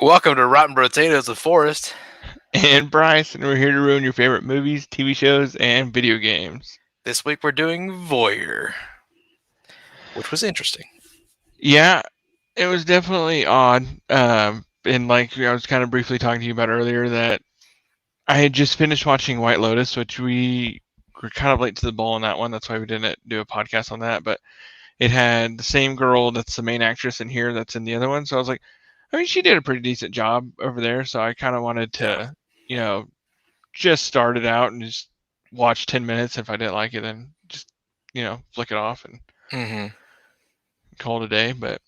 Welcome to Rotten Potatoes with Forrest. And Bryce, and we're here to ruin your favorite movies, TV shows, and video games. This week we're doing Voyeur, which was interesting. Yeah, it was definitely odd. And like I was kind of briefly talking to you about earlier, that I had just finished watching White Lotus, which we were kind of late to the ball on that one. That's why we didn't do a podcast on that. But it had the same girl that's the main actress in here that's in the other one. So I was like, I mean, she did a pretty decent job over there. So I kind of wanted Yeah. to, you know, just start it out and just watch 10 minutes. If I didn't like it, then just, flick it off and Mm-hmm. call it a day. But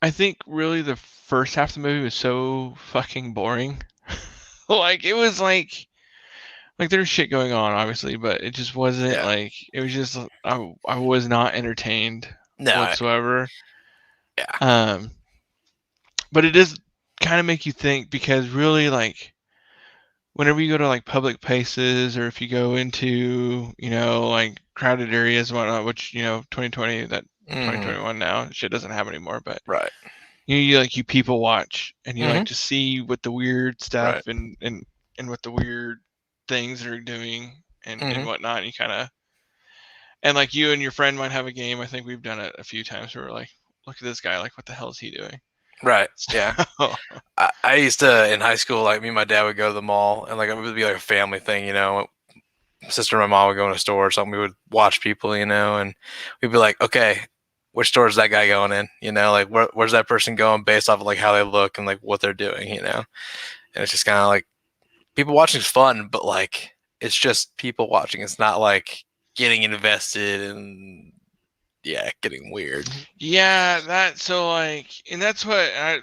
I think really the first half of the movie was so fucking boring. Like it was like there's shit going on obviously, but it just wasn't like it was just I was not entertained whatsoever. Yeah. But it does kind of make you think, because really, like, whenever you go to like public places, or if you go into like crowded areas and whatnot, which 2020, that 2021 now shit doesn't happen anymore, but Right. you people watch, and you Mhm. like to see what the weird stuff and what the weird things they're doing and whatnot. And you kind of, and like you and your friend might have a game. I think we've done it a few times where we're like, look at this guy, like what the hell is he doing? Right. Yeah. I used to, in high school, like me and my dad would go to the mall, and like it would be like a family thing, My sister and my mom would go in a store or something. We would watch people, and we'd be like, okay, which store is that guy going in? Like where's that person going based off of like how they look and like what they're doing, And it's just kind of like people watching is fun, but like it's just people watching. It's not like getting invested and getting weird. Yeah, and that's what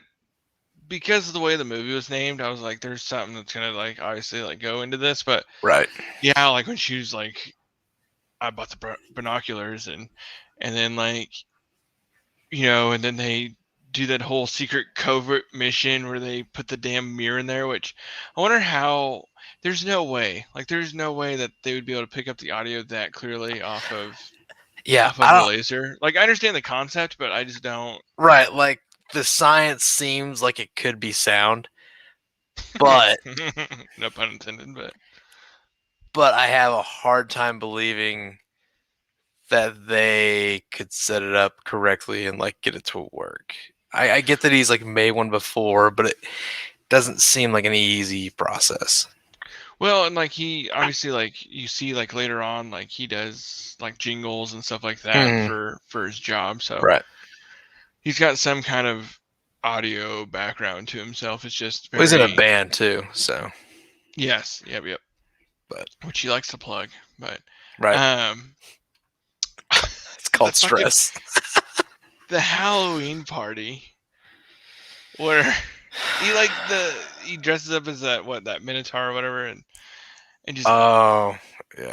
because of the way the movie was named, I was like, there's something that's gonna like obviously like go into this. But Right. yeah, like when she was like, I bought the binoculars, and then like, and then they do that whole secret covert mission where they put the damn mirror in there, which I wonder how. There's no way that they would be able to pick up the audio that clearly off of the laser. Like, I understand the concept, but I just don't. Right, like the science seems like it could be sound, but no pun intended, but I have a hard time believing that they could set it up correctly and like get it to work. I get that he's like made one before, but it doesn't seem like an easy process. Well, and like he obviously, like you see like later on, like he does like jingles and stuff like that for his job. So right, he's got some kind of audio background to himself. It's just very... he's in a band too, so yes, yep. But which he likes to plug, but right, it's called stress. The Halloween party where he dresses up as that Minotaur or whatever, and just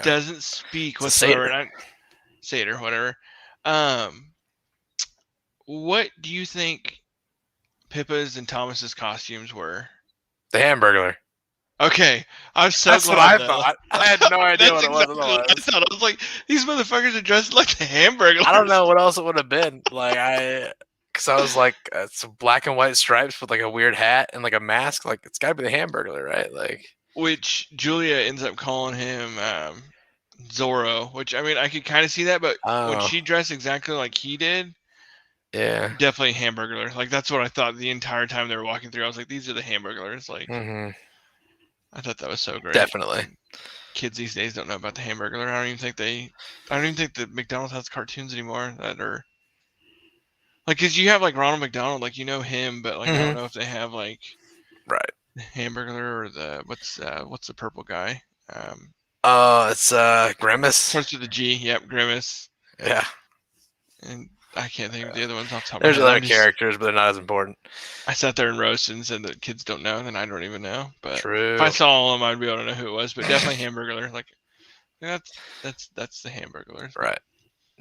doesn't speak whatsoever. Satyr, whatever. What do you think Pippa's and Thomas's costumes were? The Hamburglar. Okay, I'm so That's glad. That's what I thought. I had no idea what it was. I was like, these motherfuckers are dressed like the Hamburglar. I don't know what else it would have been. Because I was like, it's black and white stripes with like a weird hat and like a mask. Like, it's got to be the Hamburglar, right? Like, which Julia ends up calling him Zorro. Which, I mean, I could kind of see that, but when she dressed exactly like he did, yeah, definitely Hamburglar. Like, that's what I thought the entire time they were walking through. I was like, these are the Hamburglars. Like, I thought that was so great. Definitely. Kids these days don't know about the Hamburglar. I don't even think that McDonald's has cartoons anymore that are like, because you have like Ronald McDonald, like him, but like I don't know if they have like the Hamburglar or the what's the purple guy? It's Grimace. Starts with the G. Yep, Grimace. Yeah. And I can't think of the other ones off the top of my head. There's other characters, but they're not as important. I sat there and roasted and said that kids don't know, then I don't even know. But true. If I saw all of them, I'd be able to know who it was. But definitely Hamburglar. Like, that's the Hamburglar. Right.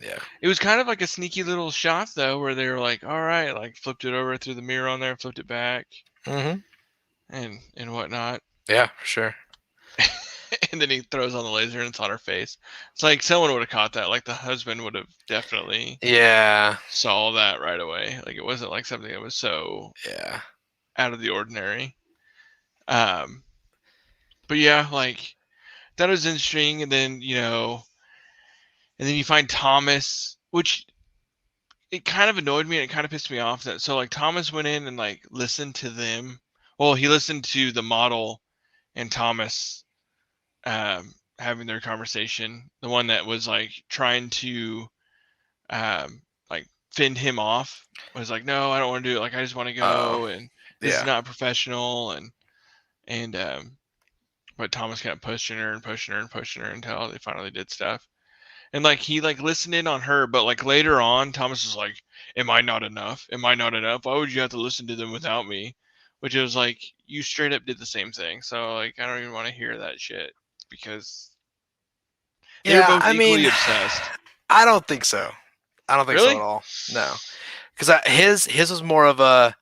Yeah. It was kind of like a sneaky little shot though, where they were like, all right, like flipped it over through the mirror on there, flipped it back, and whatnot. Yeah, for sure. And then he throws on the laser and it's on her face. It's like someone would have caught that. Like the husband would have definitely saw that right away. Like it wasn't like something that was so out of the ordinary. Um, but yeah, like that was interesting. And then and then you find Thomas, which it kind of annoyed me and it kind of pissed me off that so like Thomas went in and like listened to them. Well, he listened to the model and Thomas having their conversation. The one that was like trying to like fend him off was like, no, I don't want to do it. Like I just want to Oh, go, and this is yeah. not professional. And but Thomas kept pushing her and pushing her and pushing her until they finally did stuff. And like he like listened in on her, but like later on, Thomas was like, "Am I not enough? Am I not enough? Why would you have to listen to them without me?" Which was like, you straight up did the same thing. So like, I don't even want to hear that shit because they were Yeah, both I mean, equally obsessed. I don't think so. I don't think so at Really? all. No, because his was more of a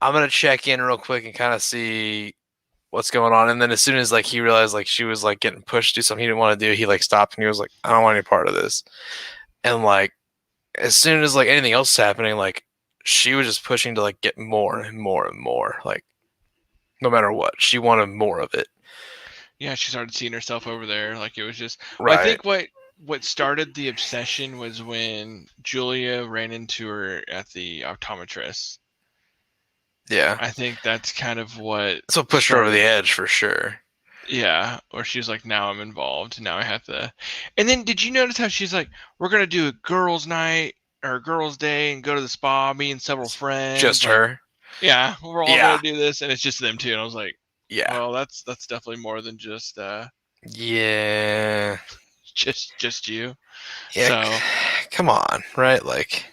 I'm gonna check in real quick and kind of see what's going on. And then as soon as like he realized like she was like getting pushed to do something he didn't want to do, he like stopped and he was like, I don't want any part of this. And like as soon as like anything else was happening, like she was just pushing to like get more and more and more. Like no matter what, she wanted more of it. Yeah, she started seeing herself over there. Like it was just. Well, I Right. think what started the obsession was when Julia ran into her at the optometrist. Yeah. I think that's kind of what That's what pushed her over the started. edge for sure. Yeah, or she's like, now I'm involved. Now I have to. And then did you notice how she's like, we're gonna do a girls' night or a girls' day and go to the spa, me and several Just friends. Like, her. yeah, we're all Yeah. gonna do this, and it's just them two. And I was like, Yeah. well, that's definitely more than just Yeah. just you. Yeah. So Come on. Right. Like,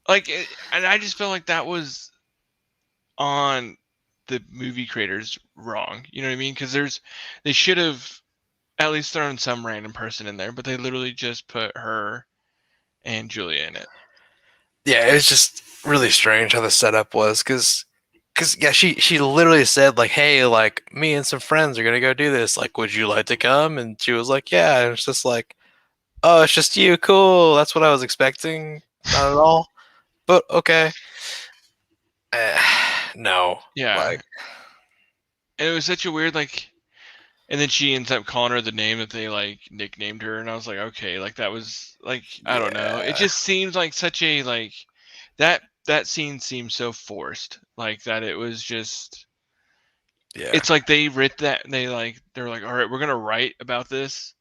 like, and I just felt like that was on the movie creators wrong. You know what I mean? Because they should have at least thrown some random person in there, but they literally just put her and Julia in it. yeah, it was just really strange how the setup was because yeah, she literally said like, hey, like me and some friends are gonna go do this. Like, would you like to come? And she was like, yeah. And it's just like, oh, it's just you. Cool. That's what I was expecting. Not at all. But okay. Uh, no. Yeah, Like, and it was such a weird like. And then she ends up calling her the name that they like nicknamed her, and I was like, okay, like that was like I don't know. It yeah, just seems like such a like that scene seems so forced, like that it was just. yeah, It's like they writ that and they're like, all right, we're gonna write about this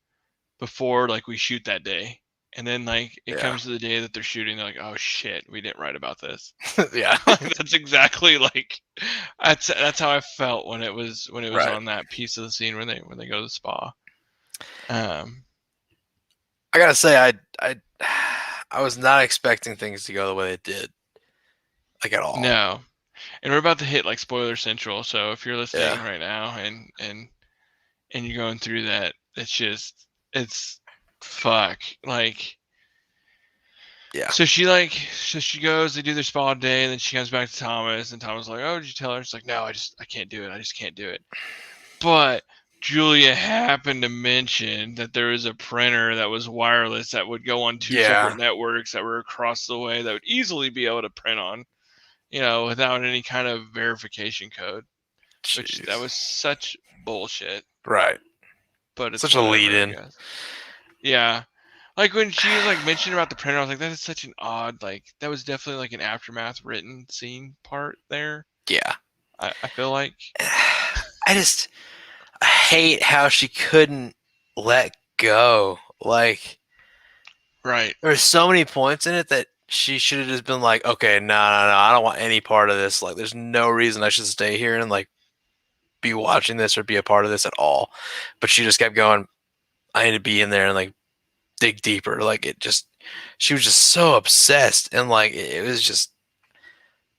before like we shoot that day, and then like it yeah, comes to the day that they're shooting, they're like, oh shit, we didn't write about this. yeah. Like that's exactly like that's how I felt when it was Right. on that piece of the scene when they go to the spa. Um, I gotta say, I I was not expecting things to go the way they did, like at all. no, and we're about to hit like spoiler central, so if you're Yeah, listening right now and you're going through that, it's fuck like. yeah, So she goes, they do their spa day, and then she comes back to Thomas, and Thomas is like, oh, did you tell her? She's like, no, I can't do it. I just can't do it. But Julia happened to mention that there was a printer that was wireless that would go on two separate yeah. networks that were across the way that would easily be able to print on, without any kind of verification code, which that Jeez. was such bullshit, Right. but it's Such a lead whatever, I in. guess. Yeah. Like when she was like mentioned about the printer, I was like, that is such an odd, like that was definitely like an aftermath written scene part there. Yeah. I feel like. I just I hate how she couldn't let go. Like Right. there's so many points in it that she should have just been like, okay, no, no, no, I don't want any part of this. Like, there's no reason I should stay here and like be watching this or be a part of this at all. But she just kept going. I need to be in there and like dig deeper. Like it just, she was just so obsessed and like it was just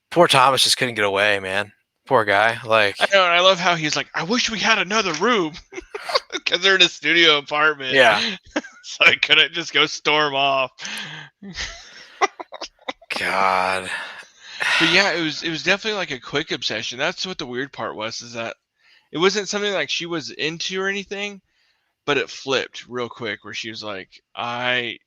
poor Thomas just couldn't get away, man. Poor guy. I Like, know, and I love how he's like, I wish we had another room because they're in a studio apartment, yeah, so I couldn't just go storm off. God, But yeah, it was definitely like a quick obsession. That's what the weird part was, is that it wasn't something like she was into or anything, but it flipped real quick where she was like, I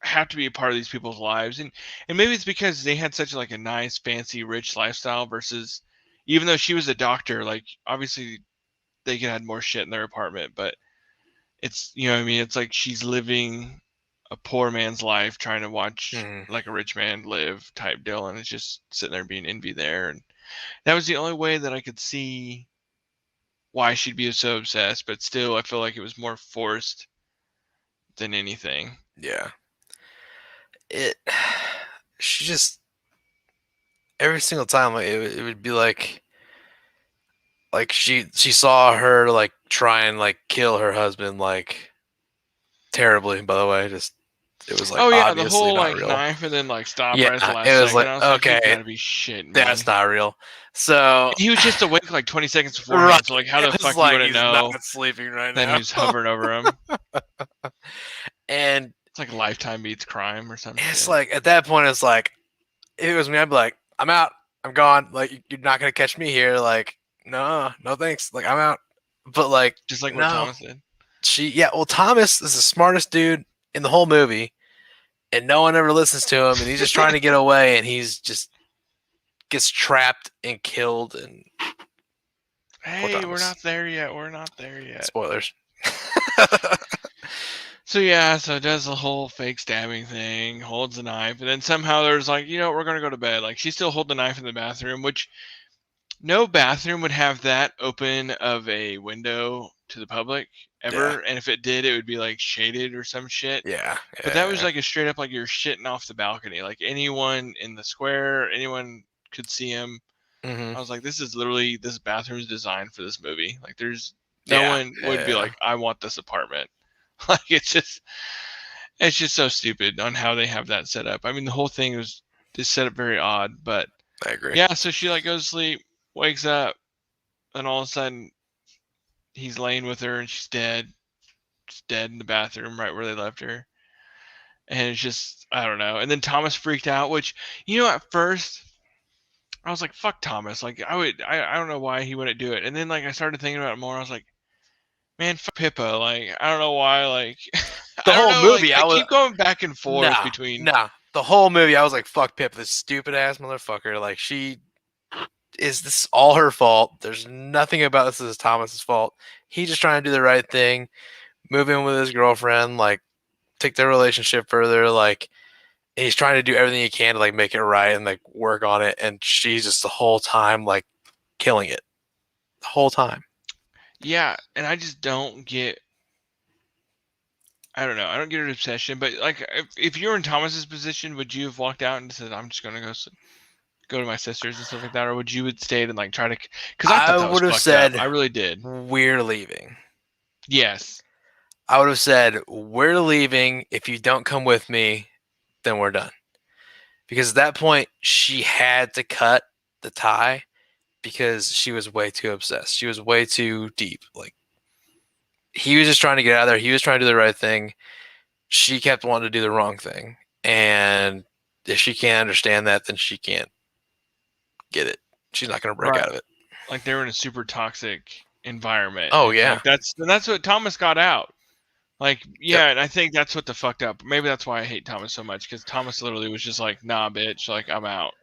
have to be a part of these people's lives, and maybe it's because they had such like a nice, fancy, rich lifestyle versus even though she was a doctor, like obviously they could have more shit in their apartment, but it's, you know what I mean? It's like she's living a poor man's life trying to watch Mhm. like a rich man live type deal, and it's just sitting there being envy there. And that was the only way that I could see why she'd be so obsessed, but still I feel like it was more forced than anything. Yeah. It. She just every single time like, it would be like she saw her like try and like kill her husband like terribly. By the way, just it was like Oh yeah, the obviously whole not like real. knife and then like stop Yeah, right at the last it was second. like I was like, you okay, gotta be shitting that's me. not real. So He was just awake like 20 seconds right, beforehand, so like how the it's fuck you like wouldn't he's not know sleeping right that now. he was hovering over him? And It's like Lifetime meets crime or some it's shit. like at that point, it's like if it was me, I'd be like, I'm out, I'm gone. Like you're not gonna catch me here. Like no, no thanks. Like I'm out. But like Just like what no, Thomas did. yeah. Well, Thomas is the smartest dude in the whole movie, and no one ever listens to him, and he's just trying to get away, and he's just gets trapped and killed. And poor Hey, we're Thomas. not there yet. We're not there yet. Spoilers. So yeah, so it does the whole fake stabbing thing, holds the knife, and then somehow there's like, you know, we're gonna go to bed. Like she's still holding the knife in the bathroom, which no bathroom would have that open of a window to the public Yeah, ever. And if it did, it would be like shaded or some shit. yeah, But that was yeah. like a straight up like you're shitting off the balcony. Like anyone in the square, anyone could see him. Hmm. I was like, this is literally this bathroom is designed for this movie. Like there's no Yeah, one would be yeah. like, I want this apartment. Like it's just so stupid on how they have that set up. I mean, the whole thing was just set up very odd, but I agree. yeah. So she like goes to sleep, wakes up, and all of a sudden he's laying with her and she's dead. She's dead in the bathroom right where they left her. And it's just I don't know. And then Thomas freaked out, which at first I was like, fuck Thomas. Like I don't know why he wouldn't do it. And then like I started thinking about it more. I was like, man, fuck Pippa. Like I don't know why. Like The I don't whole know. Like movie, I I was keep going back and forth nah, between. nah. The whole movie, I was like, "Fuck Pip, this stupid ass motherfucker." Like she is this all her fault. There's nothing about this is Thomas's fault. He's just trying to do the right thing, move in with his girlfriend, like take their relationship further. Like he's trying to do everything he can to like make it right and like work on it. And she's just the whole time like killing it the whole time. Yeah, and I just don't get. I don't know. I don't get an obsession, but like if you're in Thomas's position, would you have walked out and said, "I'm just gonna go to my sisters and stuff like that," or would you have stayed and like try to? Because I I thought that was would have fucked up. said, I really did. "We're leaving." Yes. I would have said, "We're leaving. If you don't come with me, then we're done." Because at that point, she had to cut the tie because she was way too obsessed. She was way too deep. Like he was just trying to get out of there. He was trying to do the right thing. She kept wanting to do the wrong thing. And if she can't understand that, then she can't get it. She's not going to break Right. out of it. Like they were in a super toxic environment, Oh and yeah, like that's what Thomas got out. Like yep. yeah, and I think that's what the fucked up. Maybe that's why I hate Thomas so much because Thomas literally was just like, "Nah, bitch, like I'm out."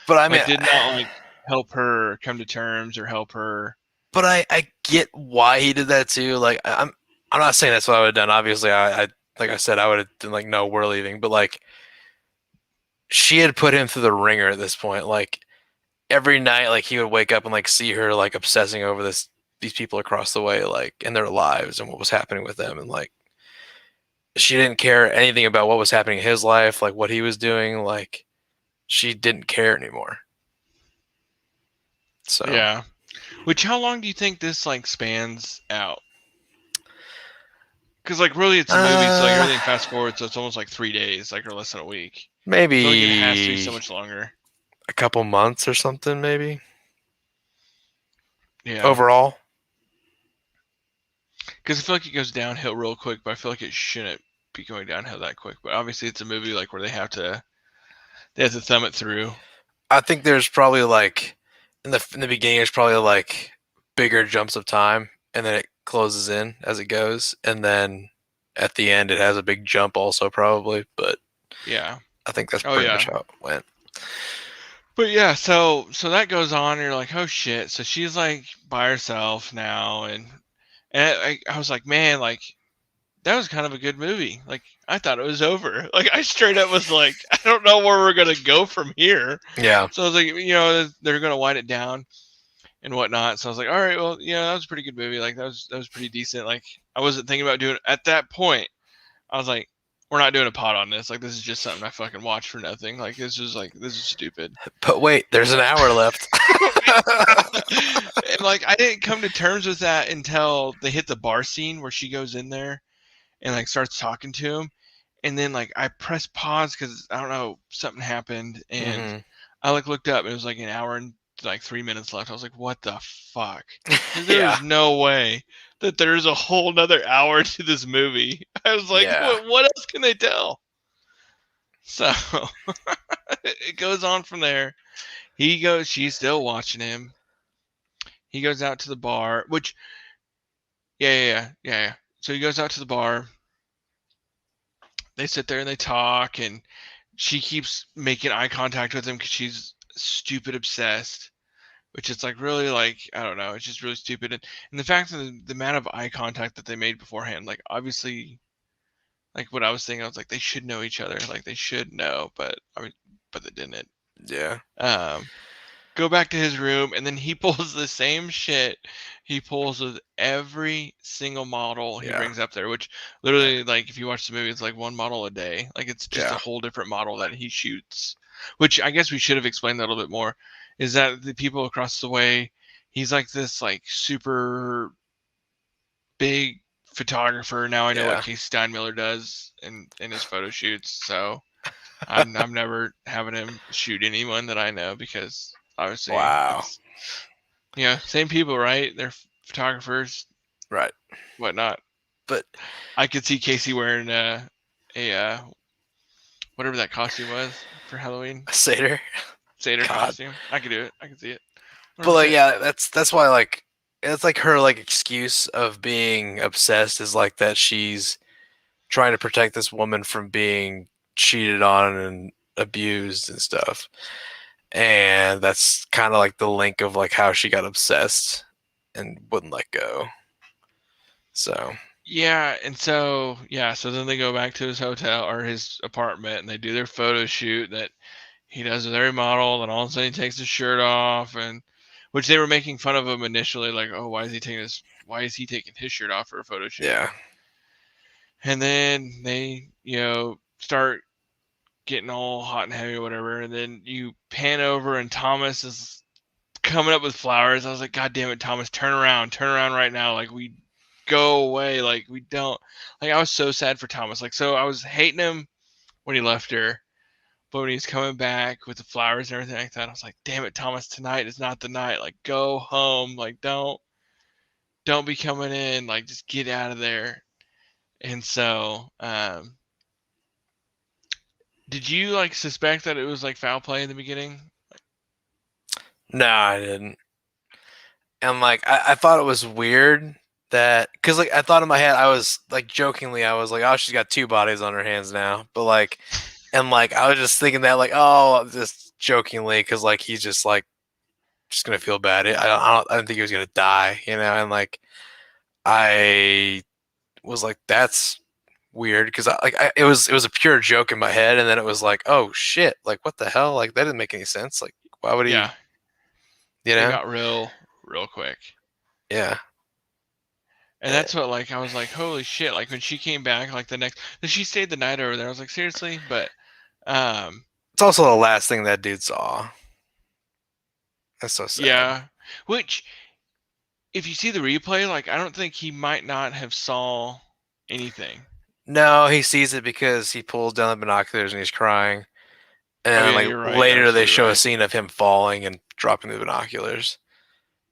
But I mean, Like did not like help her come to terms or help her. but I get why he did that too. Like I'm not saying that's what I would have done. Obviously, I like I said, I would have been like, no, we're leaving. But like she had put him through the ringer at this point. Like every night, like he would wake up and like see her like obsessing over these people across the way, like in their lives and what was happening with them, and like she didn't care anything about what was happening in his life, like what he was doing. Like she didn't care anymore. So Yeah. Which how long do you think this like spans out? Because like really, it's a movie, so like uh everything fast forward, so it's almost like 3 days, like or less than a week. I feel like it has to be so maybe much longer. a couple months or something, maybe Yeah. overall. Because I feel like it goes downhill real quick, but I feel like it shouldn't be going downhill that quick. But obviously, it's a movie like where they have to thumb it through. I think there's probably like in the beginning there's probably like bigger jumps of time and then it closes in as it goes and then at the end it has a big jump also probably, but Yeah. I think that's Oh pretty much yeah. how it went. But yeah, so that goes on, and you're like, oh shit. So she's like by herself now, and I was like, man, like that was kind of a good movie. Like I thought it was over. Like I straight up was like, I don't know where we're gonna go from here. Yeah. So I was like, they're gonna wind it down and whatnot. So I was like, all right, well, that was a pretty good movie. Like that was pretty decent. Like I wasn't thinking about doing at that point. I was like, we're not doing a pot on this. Like this is just something I fucking watched for nothing. Like this is stupid. But wait, there's an hour left. And like I didn't come to terms with that until they hit the bar scene where she goes in there and like starts talking to him, and then like I pressed pause because I don't know, something happened, and Hmm. I like looked up and it was like an hour and like 3 minutes left. I was like, what the fuck? Like there Yeah. is no way that there's a whole nother hour to this movie. I was like, Yeah. what else can they tell? So it goes on from there. She's still watching him. He goes out to the bar, which yeah. So he goes out to the bar. They sit there and they talk, and she keeps making eye contact with him because she's stupid obsessed. Which is like really like I don't know, it's just really stupid, and the fact that the amount of eye contact that they made beforehand, like obviously, like what I was thinking, I was like they should know each other, like they should know, but I mean, but they didn't. Yeah. Um, Go back to his room, and then he pulls the same shit he pulls with every single model he Yeah. brings up there, which literally, like, if you watch the movie, it's like one model a day. Like, it's just a Yeah. whole different model that he shoots, which I guess we should have explained that a little bit more. Is that the people across the way, he's like this, like, super big photographer. Now I know what Yeah. Casey Steinmiller does in his photo shoots, so I'm never having him shoot anyone that I know because obviously Wow. it's same people, right? They're photographers, Right. whatnot. But I could see Casey wearing a whatever that costume was for Halloween, Seder. Seder God. costume. I could do it. I could see it. But like, 100%. yeah, that's why like it's like her like excuse of being obsessed is like that she's trying to protect this woman from being cheated on and abused and stuff. And that's kind of like the link of like how she got obsessed and wouldn't let go. So, Yeah, and so then they go back to his hotel or his apartment and they do their photo shoot that he does with every model, and all of a sudden he takes his shirt off, and which they were making fun of him initially, like, oh, why is he taking his shirt off for a photo shoot? yeah. And then they, start getting all hot and heavy or whatever, and then you pan over and Thomas is coming up with flowers. I was like, God damn it, Thomas, turn around right now. Like we go away. Like we don't like I was so sad for Thomas. Like so I was hating him when he left her. But when he's coming back with the flowers and everything like that, I was like, damn it, Thomas, tonight is not the night. Like go home. Like don't be coming in. Like just get out of there. And so, did you like suspect that it was like foul play in the beginning? No, I didn't. And like I thought it was weird that because like I thought in my head I was like jokingly I was like, oh, she's got two bodies on her hands now, but like and like I was just thinking that like, oh, just jokingly because like he's just like just gonna feel bad. I don't think he was gonna die, you know. And like I was like, that's weird because it was a pure joke in my head, and then it was like, oh shit, like what the hell, like that didn't make any sense. Like why would he, Yeah, you it know? got real quick. Yeah, And that's what like I was like, holy shit! Like when she came back, like the next, she stayed the night over there. I was like, seriously, but um, it's also the last thing that dude saw. That's so sad. yeah. Which, if you see the replay, like I don't think he might not have saw anything. No, he sees it because he pulls down the binoculars and he's crying. And Oh then yeah, like you're right. You're later they absolutely show a right. scene of him falling and dropping the binoculars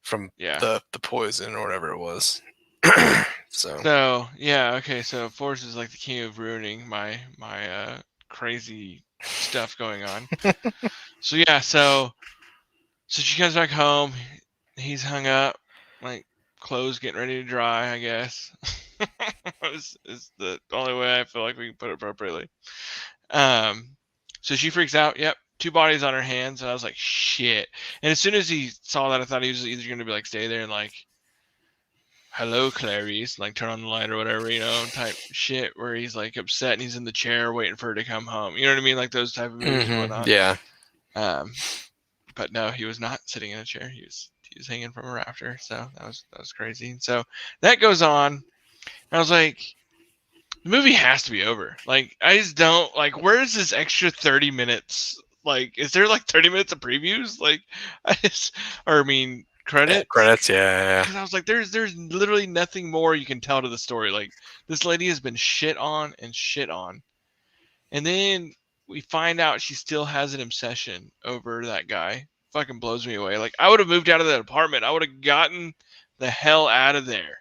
from Yeah. the poison or whatever it was. So So yeah, okay. So Forrest is like the king of ruining my crazy stuff going on. So yeah, so she comes back home. He's hung up, like clothes getting ready to dry, I guess. is the only way I feel like we can put it appropriately. Um, so she freaks out. Yep. two bodies on her hands, and I was like, shit. And as soon as he saw that, I thought he was either going to be like, stay there and like, hello, Clarice, like turn on the light or whatever, type shit, where he's like upset and he's in the chair waiting for her to come home. You know what I mean? Like those type of movies and whatnot. Yeah. Um, but no, he was not sitting in a chair. He was hanging from a rafter. So that was crazy. And so that goes on. And I was like, the movie has to be over. Like, I just don't like. Where's this extra 30 minutes? Like, is there like 30 minutes of previews? Like, Yeah, credits? credits. Yeah. Because I was like, there's literally nothing more you can tell to the story. Like, this lady has been shit on and shit on, and then we find out she still has an obsession over that guy. Fucking blows me away. Like, I would have moved out of that apartment. I would have gotten the hell out of there.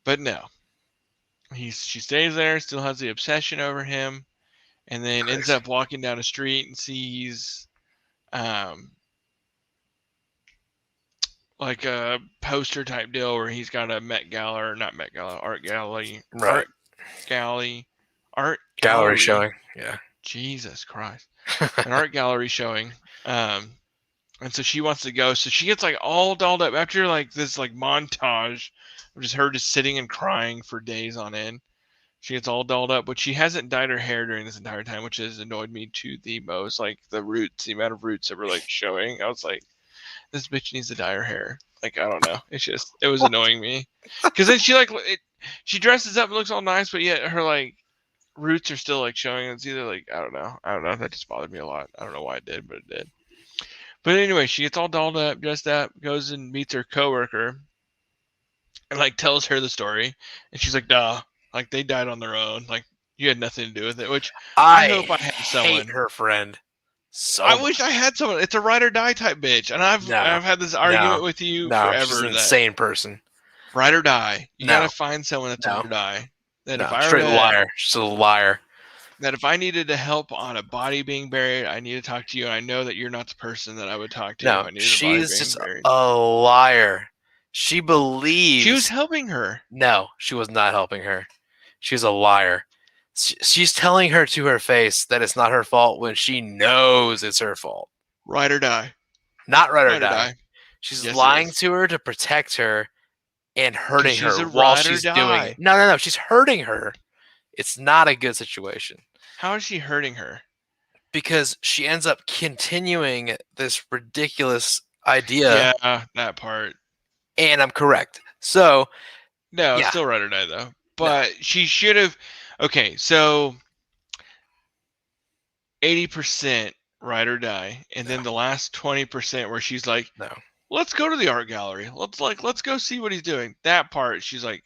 But no, she stays there, still has the obsession over him, and then ends Crazy. up walking down a street and sees like a poster type deal where he's got a Met Gala, or not Met Gala, Right. art Gallery gallery. showing. Yeah. Jesus Christ, an art gallery showing. And so she wants to go. So she gets like all dolled up after like this like montage of just her just sitting and crying for days on end. She gets all dolled up, but she hasn't dyed her hair during this entire time, which has annoyed me to the most. Like the amount of roots that were like showing. I was like, this bitch needs to dye her hair. Like, I don't know. It was annoying me. Because then she dresses up and looks all nice, but yet her like roots are still like showing. It's either like, I don't know. That just bothered me a lot. I don't know why it did, but it did. But anyway, she gets all dolled up, dressed up, goes and meets her coworker, and like tells her the story, and she's like, "Nah, like they died on their own. Like you had nothing to do with it." Which I I hope I had hate someone. her friend so I much. wish I had someone. It's a ride or die type bitch, and No. I've had this No. argument with you No. She's an forever that insane person. ride or die. You No. gotta find someone that's a ride No. or die. That if No. I were Straight to liar. She's a liar. that if I needed to help on a body being buried, I need to talk to you. And I know that you're not the person that I would talk to if No. I needed a body She's being just buried. a liar. She She was believes. helping her. No, she was not helping her. She's a liar. She's telling her to her face that it's not her fault when she knows it's her fault. Ride or die. Not ride or Ride or die. die. She's Yes, it lying is. to her to protect her and Because hurting she's her a while ride or she's doing it. die. No. She's hurting her. It's not a good situation How is she hurting her? because she ends up continuing this ridiculous idea, Yeah, that part. and I'm correct. So, No, yeah, still ride or die though. no, But she should have. Okay, so 80% ride or die, and no, then the last 20% where she's like, no. "Let's go to the art gallery. Let's go see what he's doing." That part, she's like,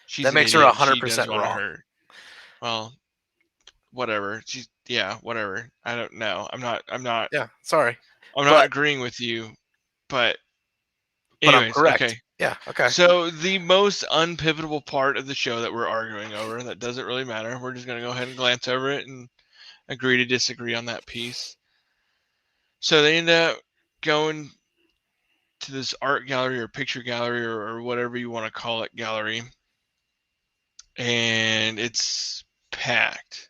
she's That an makes her idiot. She does 100% want to wrong. hurt. Well, whatever. Whatever. I don't know. Yeah, sorry. I'm not But agreeing with you. But I'm anyways, correct. okay. Yeah, okay. So the most unpivotal part of the show that we're arguing over, that doesn't really matter. We're just gonna go ahead and glance over it and agree to disagree on that piece. So they end up going to this art gallery or picture gallery or whatever you want to call it gallery, and it's packed.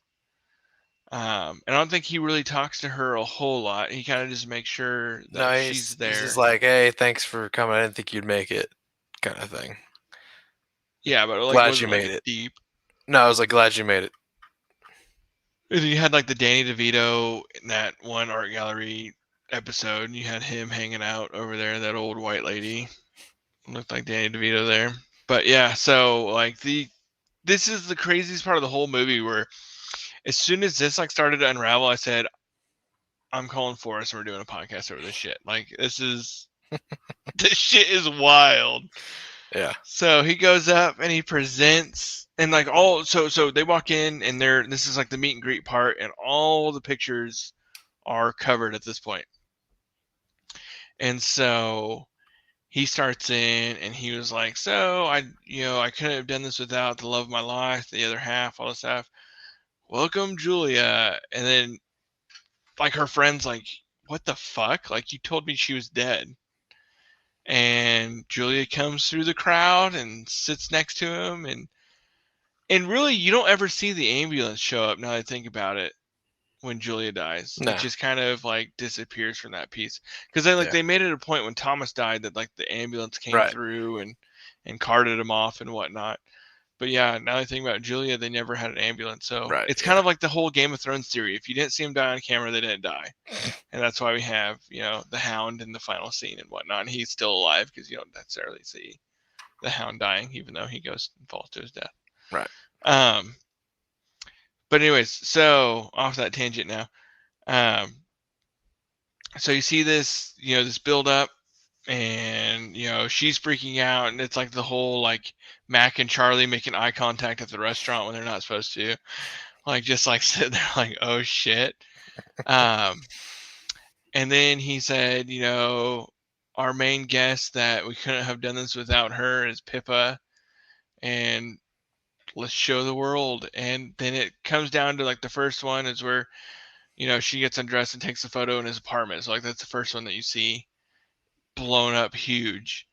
And I don't think he really talks to her a whole lot. He kind of just makes sure that No, she's he's just there. like, "Hey, thanks for coming. I didn't think you'd make it," kind of thing. Yeah, but like Glad you wasn't like made it. deep. No, I was like, glad you made it. And you had like the Danny DeVito in that one art gallery episode, and you had him hanging out over there, that old white lady. Looked like Danny DeVito there. But yeah, so like this is the craziest part of the whole movie where as soon as this like started to unravel, I said, I'm calling Forrest and we're doing a podcast over this shit. Like this shit is wild. Yeah. So he goes up and he presents and like so they walk in and this is like the meet and greet part and all the pictures are covered at this point. And so he starts in and he was like, so I couldn't have done this without the love of my life, the other half, all this stuff. Welcome, Julia. And then like her friend's like, what the fuck? Like you told me she was dead. And Julia comes through the crowd and sits next to him and really you don't ever see the ambulance show up now that I think about it. when Julia dies. It No. just kind of like disappears from that piece. Because they like Yeah. they made it a point when Thomas died that like the ambulance came Right. through and carted him off and whatnot. But yeah, now that I think about Julia, they never had an ambulance. So Right. it's kind Yeah. of like the whole Game of Thrones theory. If you didn't see him die on camera, they didn't die. And that's why we have, the Hound in the final scene and whatnot. And he's still alive because you don't necessarily see the Hound dying, even though he goes and falls to his death. Right. Um, but anyways, so off that tangent now. So you see this, this build up, and she's freaking out, and it's like the whole like Mac and Charlie making eye contact at the restaurant when they're not supposed to, like just like sitting there like, oh shit. And then he said, our main guest that we couldn't have done this without her is Pippa, and let's show the world. And then it comes down to like the first one is where she gets undressed and takes a photo in his apartment. So like that's the first one that you see blown up huge.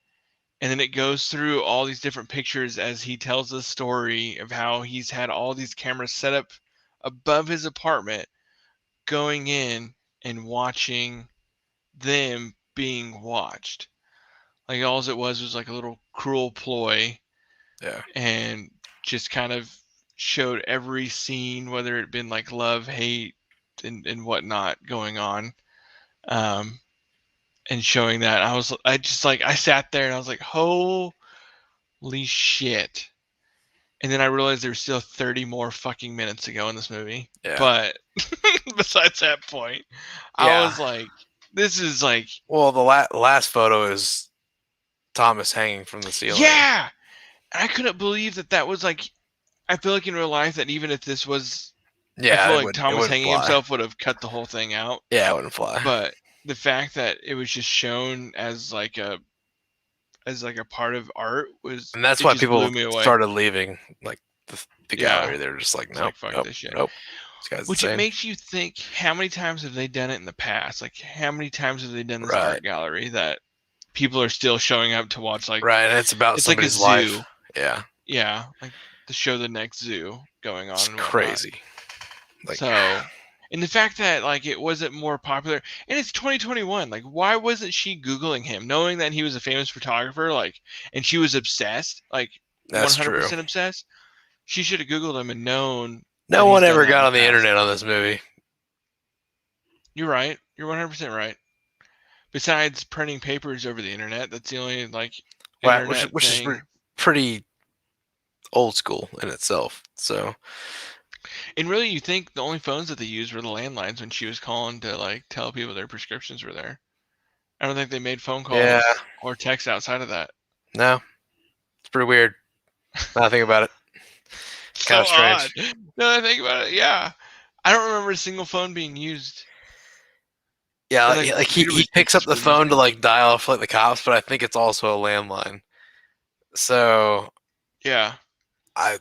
And then it goes through all these different pictures as he tells the story of how he's had all these cameras set up above his apartment, going in and watching them being watched. Like all it was like a little cruel ploy. Yeah. And just kind of showed every scene, whether it been like love, hate, and whatnot going on. And showing that, I sat there and I was like, holy shit. And then I realized there was still 30 more fucking minutes to go in this movie. Yeah. But besides that point, I was like, this is like. Well, the last photo is Thomas hanging from the ceiling. Yeah! I couldn't believe that was like. I feel like in real life that even if this was. Yeah, I feel like Thomas hanging himself would have cut the whole thing out. Yeah, it wouldn't fly. But the fact that it was just shown as like a part of art was, and that's why people started leaving like the gallery. They were just like, nope, like, fuck this shit. Nope. This guy's Which insane. It makes you think, how many times have they done it in the past? Like how many times have they done this art gallery that people are still showing up to watch? Like and it's about somebody's like a zoo. Life. Yeah. Yeah, like to show the next zoo going on. It's crazy. Like, so, and the fact that like it wasn't more popular, and it's 2021. Like, why wasn't she Googling him, knowing that he was a famous photographer? Like, and she was obsessed, like 100% obsessed. She should have Googled him and known. No one ever got on the internet on this movie. You're right. You're 100% right. Besides printing papers over the internet, that's the only like internet which thing. is pretty old school in itself. So. And really, you think the only phones that they used were the landlines when she was calling to like tell people their prescriptions were there. I don't think they made phone calls or text outside of that. No, it's pretty weird. Now I think about it. It's kind of strange. Odd. No, I think about it. Yeah, I don't remember a single phone being used. Yeah, like he picks up the phone to like dial for like the cops, but I think it's also a landline. So yeah, I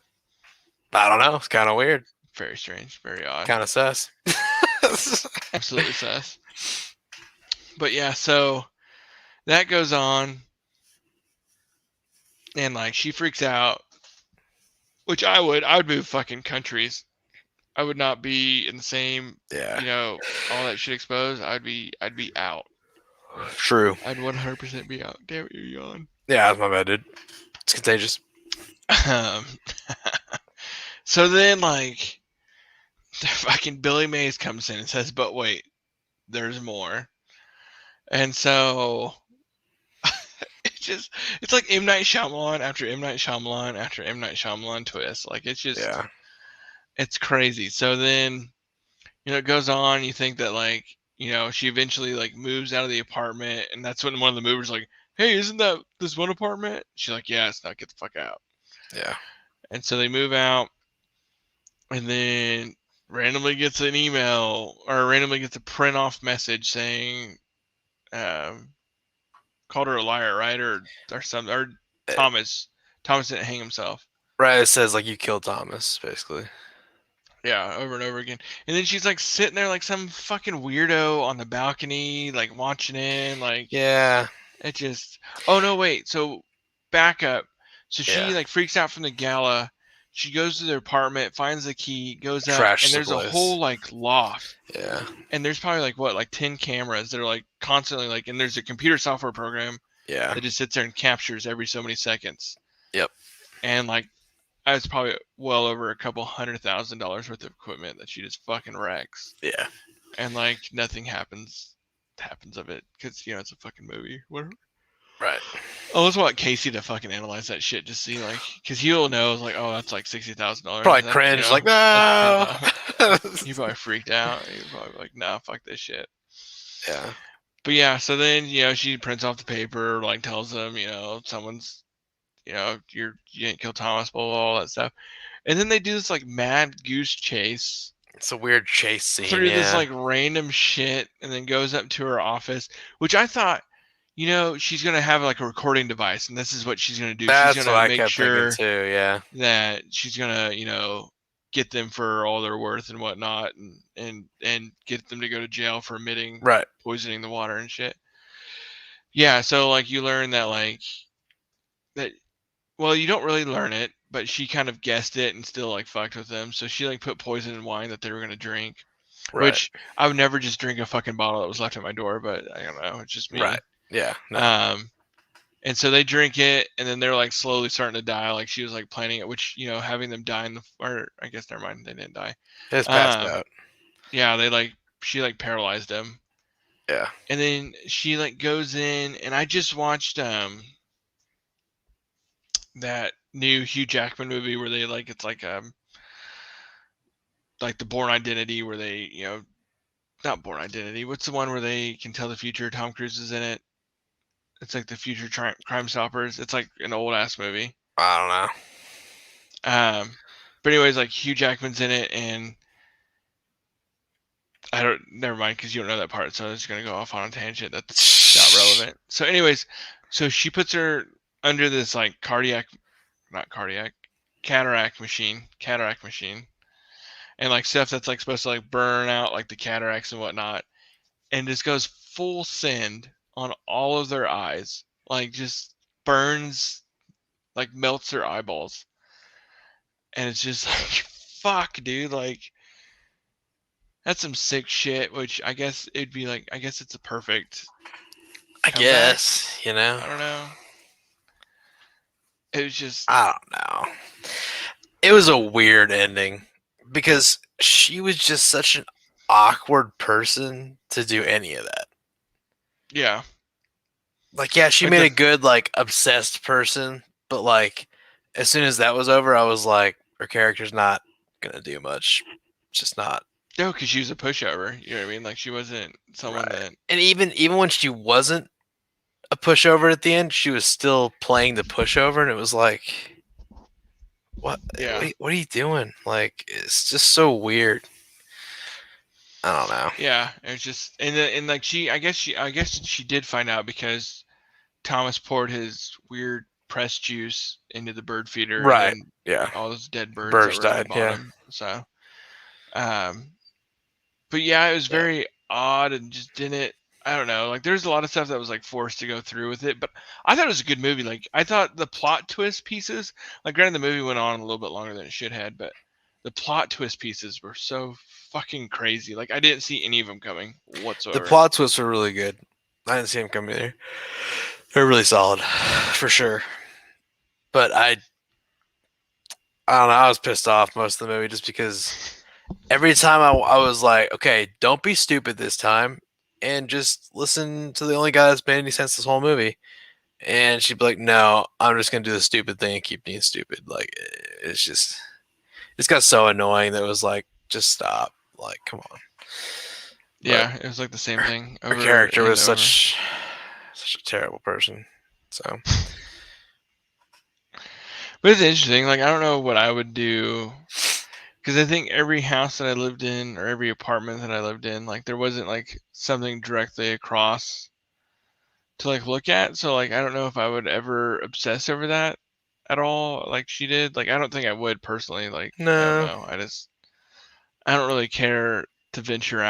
don't know. It's kind of weird. Very strange. Very odd. Kind of sus. Absolutely sus. But yeah, so that goes on, and like she freaks out, which I would move fucking countries. I would not be in the same, all that shit exposed. I'd be out. True. I'd 100% be out. Damn it, you're yawn. Yeah, that's my bad, dude. It's contagious. So then, like, the fucking Billy Mays comes in and says, but wait, there's more. And so it's like M. Night Shyamalan after M. Night Shyamalan after M. Night Shyamalan twist. Like, it's just, it's crazy. So then, it goes on. You think that, like, she eventually, like, moves out of the apartment. And that's when one of the movers like, hey, isn't that this one apartment? She's like, yeah, it's not. Get the fuck out. Yeah. And so they move out. And then randomly gets an email or randomly gets a print off message saying, called her a liar, right? Or something, or Thomas didn't hang himself. Right. It says like you killed Thomas, basically. Yeah, over and over again. And then she's like sitting there like some fucking weirdo on the balcony, like watching in, like, yeah. It just, oh no, wait. So back up. So she like freaks out from the gala. She goes to their apartment, finds the key, goes up, and Trash the there's a whole place. like loft, Yeah. and there's probably like what, like 10 cameras that are like constantly like, and there's a computer software program Yeah. that just sits there and captures every so many seconds, Yep. and like it's probably well over a couple $100,000 worth of equipment that she just fucking wrecks, Yeah. and like nothing happens of it because it's a fucking movie. Whatever. Right. I always want Casey to fucking analyze that shit, just see like, because he'll know like, oh, that's like $60,000. Probably That's cringe like that's no. he probably freaked out. He probably like, nah, fuck this shit. Yeah. But yeah, so then she prints off the paper, like tells them someone's you didn't kill Thomas, blah, blah, blah, all that stuff, and then they do this like mad goose chase It's a weird chase scene. through this Yeah. like random shit, and then goes up to her office, which I thought, she's gonna have like a recording device, and this is what she's gonna do. She's That's what gonna I make kept thinking sure too. Yeah. that she's gonna, get them for all their worth and whatnot, and get them to go to jail for emitting Right. poisoning the water and shit. Yeah, so like you learn that like that. Well, you don't really learn it, but she kind of guessed it and still like fucked with them. So she like put poison in wine that they were gonna drink, Right. which I would never just drink a fucking bottle that was left at my door, but I don't know, it's just Right. me. Yeah. No. Um, and so they drink it, and then they're like slowly starting to die. Like she was like planning it, which having them die in the, or I guess never mind, they didn't die. It's passed Um, out. yeah, she like paralyzed them, Yeah. and then she like goes in, and I just watched that new Hugh Jackman movie where they like, it's like the Born Identity, where they not Born Identity. What's the one where they can tell the future? Tom Cruise is in it. It's like the future Crime Stoppers. It's like an old ass movie. I don't know. But anyways, like Hugh Jackman's in it, and I don't. Never mind, because you don't know that part. So I'm just gonna go off on a tangent. That's not relevant. So, anyways, so she puts her under this like cataract machine, and like stuff that's like supposed to like burn out like the cataracts and whatnot, and just goes full send on all of their eyes, like just burns, like melts their eyeballs, and it's just like, fuck, dude, like that's some sick shit. Which I guess it'd be like, I guess it's a perfect I comeback. guess. You know. I don't know. It was just, I don't know. It was a weird ending because she was just such an awkward person to do any of that. yeah, Like, yeah, she like made the a good, like, obsessed person, but, like, as soon as that was over, I was like, her character's not gonna do much. It's just not. no, because she was a pushover. You know what I mean? Like she wasn't someone Right. that. And even when she wasn't a pushover at the end, she was still playing the pushover, and it was like, what? Yeah, What are you doing? Like, it's just so weird. I don't know. yeah. It was just, and like I guess she did find out because Thomas poured his weird pressed juice into the bird feeder, and Right. then Yeah. all those dead birds that Birds were at the died. Yeah. bottom. So, um, but yeah, it was Yeah. very odd and just didn't. I don't know. Like, there's a lot of stuff that was like forced to go through with it, but I thought it was a good movie. Like, I thought the plot twist pieces, like, granted, the movie went on a little bit longer than it should have, but the plot twist pieces were so fucking crazy. Like, I didn't see any of them coming The whatsoever. plot twists were really good. I didn't see them come either. They're really solid, for sure. But I don't know. I was pissed off most of the movie just because every time I was like, okay, don't be stupid this time, and just listen to the only guy that's made any sense this whole movie. And she'd be like, no, I'm just gonna do the stupid thing and keep being stupid. Like, it's got so annoying that it was like, just stop. Like, come on. But Yeah, it was like the same thing her over character and was over. such a terrible person. So But it's interesting. Like, I don't know what I would do, because I think every house that I lived in, or every apartment that I lived in, like, there wasn't like something directly across to like look at. So like, I don't know if I would ever obsess over that at all, like she did. Like, I don't think I would personally. Like, I don't no, know. I don't really care to venture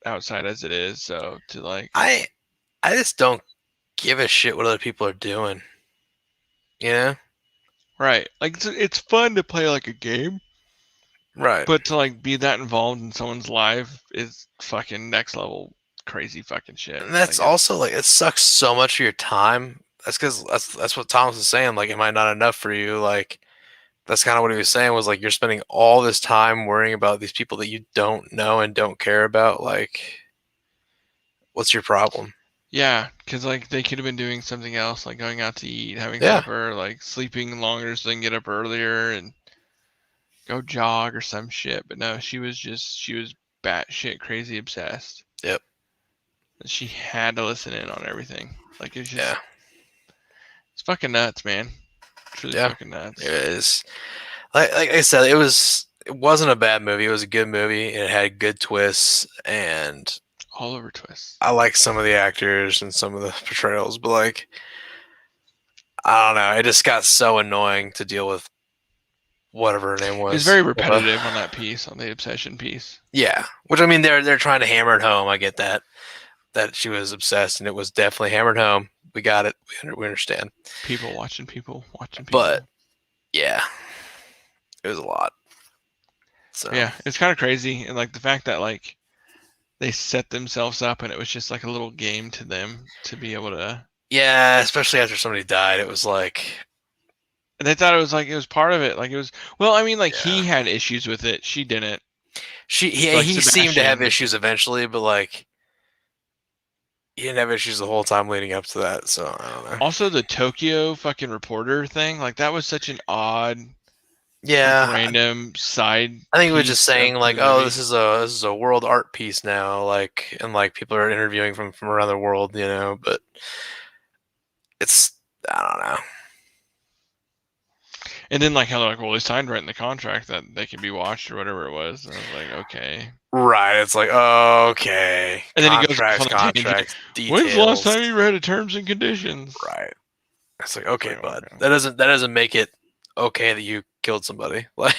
outside as it is. So to like, I I just don't give a shit what other people are doing. You know? Right. Like it's fun to play like a game, Right. but to like be that involved in someone's life is fucking next level crazy fucking shit. And that's Like it's also like it sucks so much of your time. That's because that's what Thomas was saying. Like, am I not enough for you? Like, that's kind of what he was saying was like you're spending all this time worrying about these people that you don't know and don't care about. Like, what's your problem? yeah, because like they could have been doing something else, like going out to eat, having Yeah. supper, like sleeping longer so they can get up earlier and go jog or some shit. But no, she was batshit crazy obsessed. Yep. She had to listen in on everything. Like Yeah. it's fucking nuts, man. Truly Yeah. fucking It nuts. is. Like I said, it wasn't a bad movie. It was a good movie. It had good twists, and All over twists. I like some of the actors and some of the portrayals. But like, I don't know. It just got so annoying to deal with whatever her name It's was. very repetitive on that piece, on the obsession piece. Yeah, which I mean, they're trying to hammer it home. I get that she was obsessed, and it was definitely hammered home. We got it. We understand. People watching people watching But people. yeah, it was a lot. So Yeah, it's kind of crazy, and like the fact that like they set themselves up, and it was just like a little game to them to be able to. yeah, especially after somebody died, it was like, And they thought it was like it was part of it. Like it was. Well, I mean, like yeah, he had issues with it. She didn't. he Like he seemed to have Sebastian. issues eventually, but like he didn't have issues the whole time leading up to that. So I don't know. Also, the Tokyo fucking reporter thing. Like that was such an odd, like Yeah, random side I think it was just piece of saying to like, the oh, movie. this is a world art piece now, like, and like people are interviewing from around the world, you know. But it's I don't know. And then like how they're like, well, they signed right in the contract that they can be watched or whatever it was. And I was like, okay. Right. It's like, okay, And then he goes off contracts, on a tangent. contracts, When's the last details. time you read a terms and conditions? Right. It's like, It's okay, like, bud. okay. That doesn't make it okay that you killed somebody. Like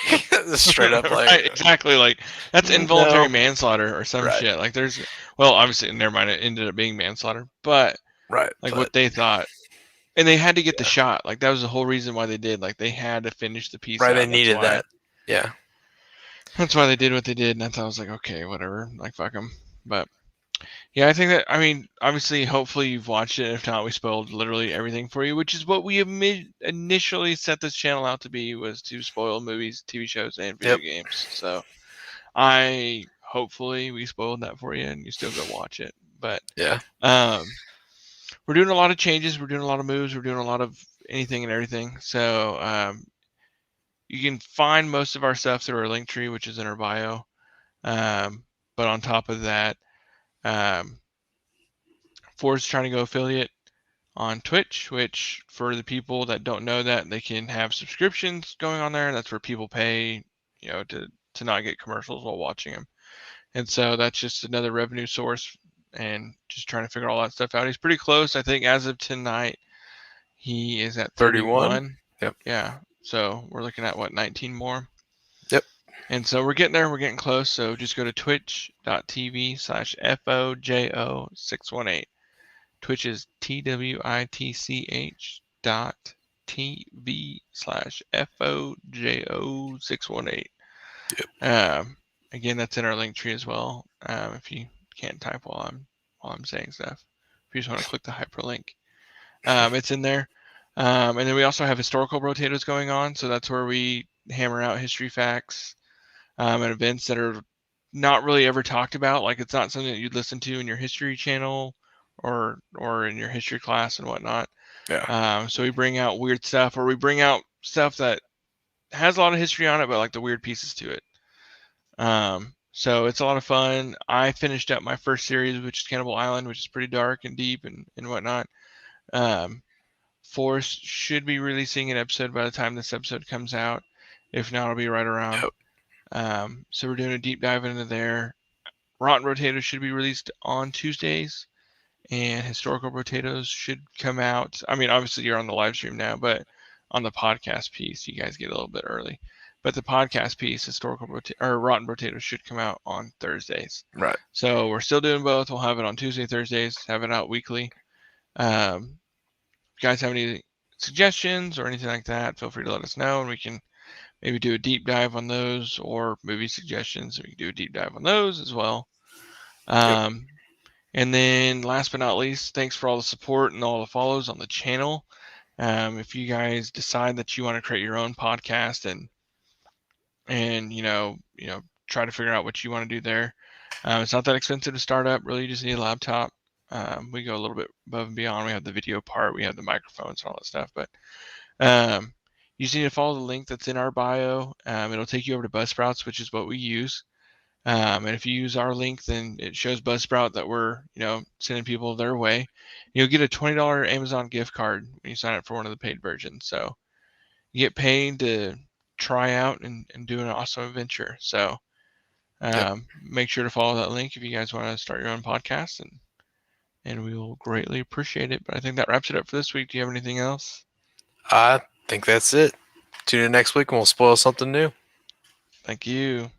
straight up like Right, exactly. Like that's involuntary no. manslaughter or some Right. shit. Like there's, well, obviously, never mind. It ended up being manslaughter, but Right. like But what they thought, and they had to get the yeah. shot. Like that was the whole reason why they did. Like they had to finish the piece Right, they out. That's needed why. that. Yeah. That's why they did what they did. And I was like, okay, whatever. Like fuck them. But yeah, I think that. I mean, obviously, hopefully you've watched it. If not, we spoiled literally everything for you, which is what we initially set this channel out to be, was to spoil movies, TV shows, and video Yep. games. So I hopefully we spoiled that for you, and you still go watch it. But Yeah. um, we're doing a lot of changes. We're doing a lot of moves. We're doing a lot of anything and everything. So you can find most of our stuff through our link tree, which is in our bio. But on top of that, um, Ford's trying to go affiliate on Twitch, which for the people that don't know that, they can have subscriptions going on there. That's where people pay, to not get commercials while watching them. And so that's just another revenue source and just trying to figure all that stuff out. He's pretty close. I think as of tonight, he is at 31. 31. Yep. Yeah. So we're looking at what, 19 more? Yep. And so we're getting there. We're getting close. So just go to twitch.tv/FOJO618. Twitch is twitch.tv/FOJO618. Yep. Again, that's in our link tree as well. If you can't type while I'm saying stuff, if you just want to click the hyperlink, it's in there. And then we also have historical rotators going on, so that's where we hammer out history facts and events that are not really ever talked about. Like it's not something that you'd listen to in your history channel or in your history class and whatnot. Yeah. So we bring out weird stuff, or we bring out stuff that has a lot of history on it, but like the weird pieces to it. So it's a lot of fun. I finished up my first series, which is Cannibal Island, which is pretty dark and deep and whatnot. Forrest should be releasing an episode by the time this episode comes out. If not, it'll be right around. Yep. So we're doing a deep dive into there. Rotten Potatoes should be released on Tuesdays, and Historical Potatoes should come out. I mean, obviously you're on the live stream now, but on the podcast piece, you guys get a little bit early. But the podcast piece, Rotten Potatoes, should come out on Thursdays. Right. So we're still doing both. We'll have it on Tuesday, Thursdays, have it out weekly. If you guys have any suggestions or anything like that, feel free to let us know, and we can maybe do a deep dive on those, or movie suggestions. We can do a deep dive on those as well. Yep. And then last but not least, thanks for all the support and all the follows on the channel. If you guys decide that you want to create your own podcast and try to figure out what you want to do there, it's not that expensive to start up. Really, you just need a laptop. We go a little bit above and beyond. We have the video part, we have the microphones and all that stuff, but you just need to follow the link that's in our bio. It'll take you over to Buzzsprouts, which is what we use. And if you use our link, then it shows Buzzsprout that we're, sending people their way. You'll get a $20 Amazon gift card when you sign up for one of the paid versions. So you get paid to try out and do an awesome adventure. So Yep. make sure to follow that link if you guys want to start your own podcast, and we will greatly appreciate it. But I think that wraps it up for this week. Do you have anything else? I think that's it. Tune in next week and we'll spoil something new. Thank you.